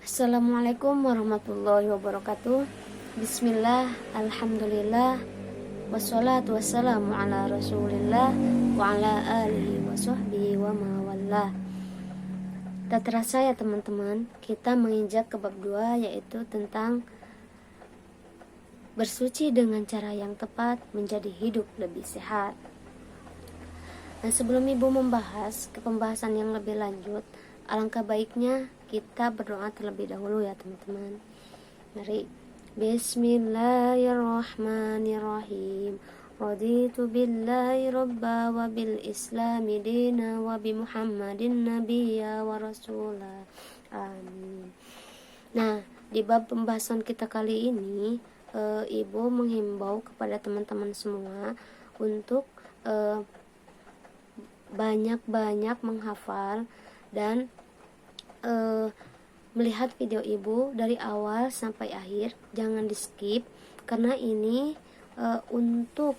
Assalamualaikum warahmatullahi wabarakatuh. Bismillah, alhamdulillah, wassalatu wassalamu ala rasulillah wa ala alihi wa sahbihi wa mawallah. Tak terasa ya teman-teman, kita menginjak ke bab 2, yaitu tentang bersuci dengan cara yang tepat menjadi hidup lebih sehat. Nah, sebelum ibu membahas ke pembahasan yang lebih lanjut, alangkah baiknya kita berdoa terlebih dahulu ya teman-teman. Mari. Bismillahirrahmanirrahim. Raditu billahi rabba wa bil islami dina wa bi muhammadin nabiyya wa rasulah. Amin. Nah, di bab pembahasan kita kali ini, ibu menghimbau kepada teman-teman semua untuk banyak-banyak menghafal dan melihat video ibu dari awal sampai akhir. Jangan di skip, karena ini untuk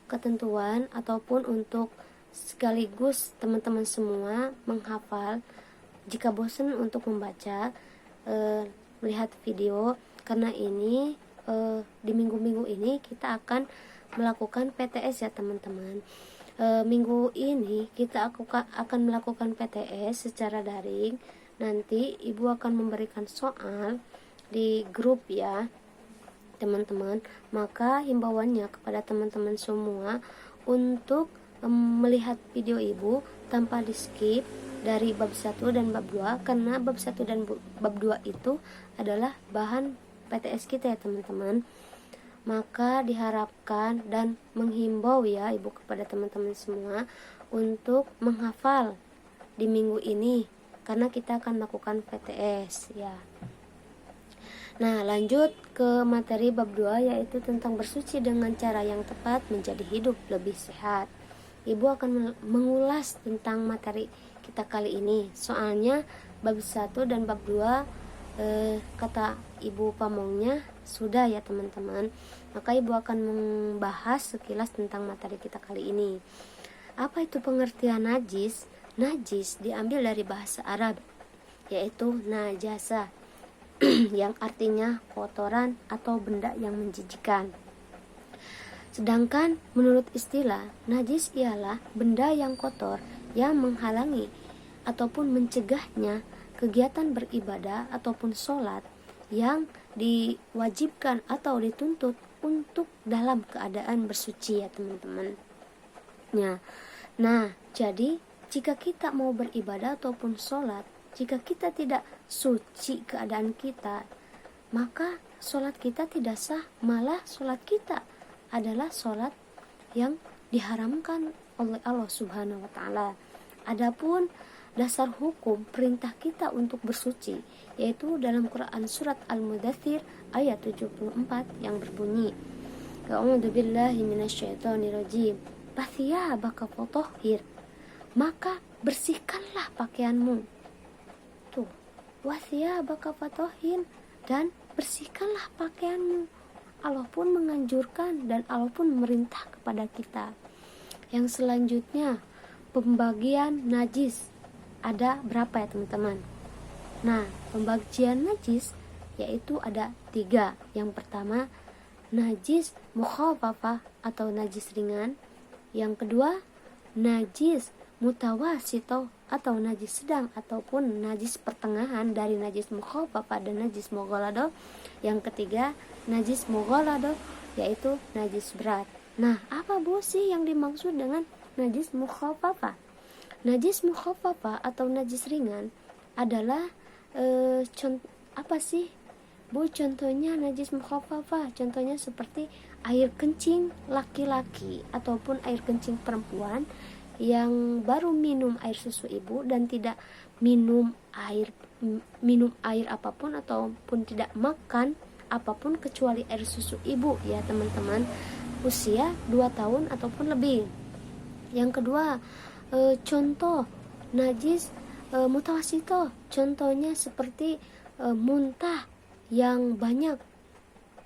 ketentuan ataupun untuk sekaligus teman-teman semua menghafal. Jika bosan untuk membaca, melihat video, karena ini di minggu-minggu ini kita akan melakukan PTS ya teman-teman. Minggu ini kita akan melakukan PTS secara daring. Nanti ibu akan memberikan soal di grup ya teman-teman. Maka himbauannya kepada teman-teman semua untuk melihat video ibu tanpa di skip dari bab 1 dan bab 2, karena bab 1 dan bab 2 itu adalah bahan PTS kita ya teman-teman. Maka diharapkan dan menghimbau ya ibu kepada teman-teman semua untuk menghafal di minggu ini, karena kita akan melakukan PTS ya. Nah, lanjut ke materi bab 2, yaitu tentang bersuci dengan cara yang tepat menjadi hidup lebih sehat. Ibu akan mengulas tentang materi kita kali ini. Soalnya bab 1 dan bab 2 kata ibu pamongnya sudah ya teman-teman. Maka ibu akan membahas sekilas tentang materi kita kali ini. Apa itu pengertian najis? Najis diambil dari bahasa Arab, yaitu najasa, yang artinya kotoran atau benda yang menjijikkan. Sedangkan menurut istilah, najis ialah benda yang kotor yang menghalangi ataupun mencegahnya kegiatan beribadah ataupun sholat yang diwajibkan atau dituntut untuk dalam keadaan bersuci ya teman-teman. Nah, jadi jika kita mau beribadah ataupun sholat, jika kita tidak suci keadaan kita, maka sholat kita tidak sah. Malah sholat kita adalah sholat yang diharamkan oleh Allah Subhanahu wa Ta'ala. Adapun dasar hukum perintah kita untuk bersuci, yaitu dalam Quran surat Al-Mudaththir ayat 74 yang berbunyi, A'udzu billahi minasyaitonir rajim. Fathiyabaka fatahhir. Maka bersihkanlah pakaianmu. Tuh, wathiyabaka fatahhir, dan bersihkanlah pakaianmu. Allah pun menganjurkan dan Allah pun memerintah kepada kita. Yang selanjutnya, pembagian najis. Ada berapa ya teman-teman? Nah, pembagian najis yaitu ada 3. Yang pertama, najis mukhafafah atau najis ringan. Yang kedua, najis mutawasito atau najis sedang ataupun najis pertengahan dari najis mukhafafah dan najis mughalladhah. Yang ketiga, najis mughalladhah yaitu najis berat. Nah, apa Bu sih yang dimaksud dengan najis mukhafafah? Najis mukhafafah atau najis ringan adalah apa sih Bu contohnya najis mukhafafah? Contohnya seperti air kencing laki-laki ataupun air kencing perempuan yang baru minum air susu ibu dan tidak minum air apapun ataupun tidak makan apapun kecuali air susu ibu ya teman-teman, usia 2 tahun ataupun lebih. Yang kedua, contoh najis mutawasito, contohnya seperti muntah yang banyak.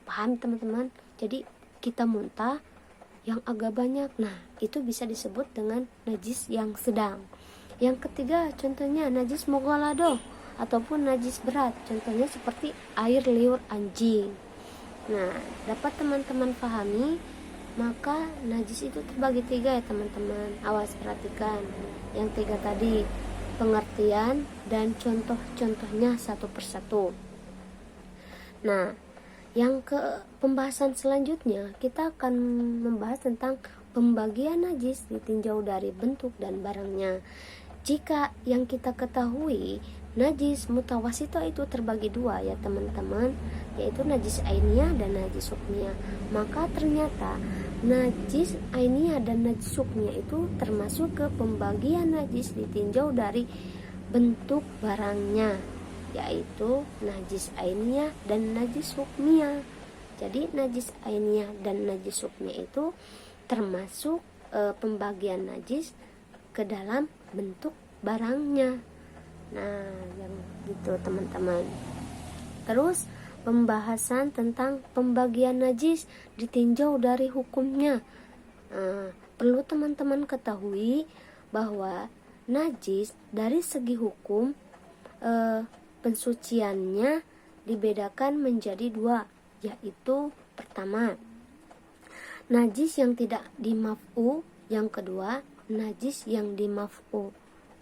Paham teman-teman? Jadi kita muntah yang agak banyak, nah itu bisa disebut dengan najis yang sedang. Yang ketiga contohnya najis mughalladhah. ataupun najis berat, contohnya seperti air liur anjing. Nah, dapat teman-teman pahami, maka najis itu terbagi 3 ya teman-teman. Awas perhatikan yang 3 tadi, pengertian dan contoh-contohnya satu persatu. Nah, yang ke pembahasan selanjutnya kita akan membahas tentang pembagian najis ditinjau dari bentuk dan barangnya. Jika yang kita ketahui najis mutawasito itu terbagi 2 ya teman-teman, yaitu najis ainiyah dan najis hukmiyah. Maka ternyata najis ainiyah dan najis hukmiyah itu termasuk ke pembagian najis ditinjau dari bentuk barangnya, yaitu najis ainiyah dan najis hukmiyah. Jadi najis ainiyah dan najis hukmiyah itu termasuk pembagian najis ke dalam bentuk barangnya. Nah, yang gitu teman-teman. Terus pembahasan tentang pembagian najis ditinjau dari hukumnya. Perlu teman-teman ketahui bahwa najis dari segi hukum pensuciannya dibedakan menjadi 2, yaitu pertama najis yang tidak dimaf'u, yang kedua najis yang dimaf'u.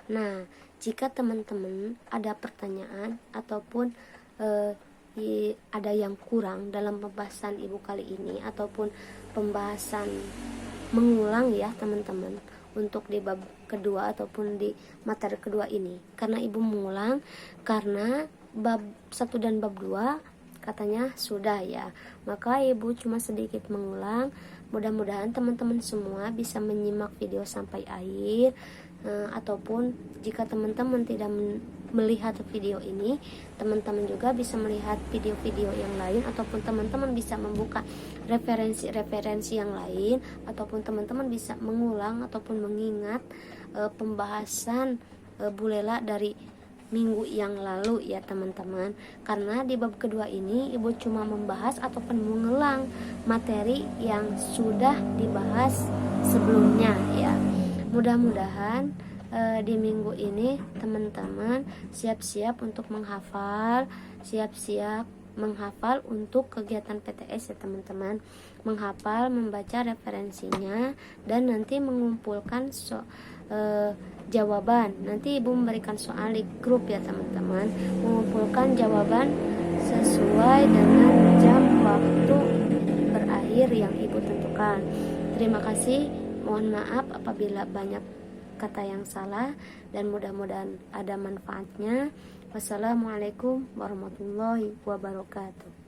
Nah, jika teman-teman ada pertanyaan ataupun ada yang kurang dalam pembahasan ibu kali ini ataupun pembahasan mengulang ya teman-teman untuk di bab kedua ataupun di materi kedua ini, karena ibu mengulang karena bab 1 dan bab 2 katanya sudah ya, maka ibu cuma sedikit mengulang. Mudah-mudahan teman-teman semua bisa menyimak video sampai akhir, ataupun jika teman-teman tidak melihat video ini, teman-teman juga bisa melihat video-video yang lain, ataupun teman-teman bisa membuka referensi-referensi yang lain, ataupun teman-teman bisa mengulang ataupun mengingat pembahasan bulela dari minggu yang lalu ya teman-teman. Karena di bab kedua ini ibu cuma membahas ataupun mengulang materi yang sudah dibahas sebelumnya ya. Mudah-mudahan di minggu ini teman-teman siap-siap untuk menghafal, siap-siap menghafal untuk kegiatan PTS ya teman-teman, menghafal, membaca referensinya, dan nanti mengumpulkan jawaban. Nanti ibu memberikan soal di grup ya teman-teman, mengumpulkan jawaban sesuai dengan jam waktu berakhir yang ibu tentukan. Terima kasih, mohon maaf apabila banyak kata yang salah, dan mudah-mudahan ada manfaatnya. Wassalamualaikum warahmatullahi wabarakatuh.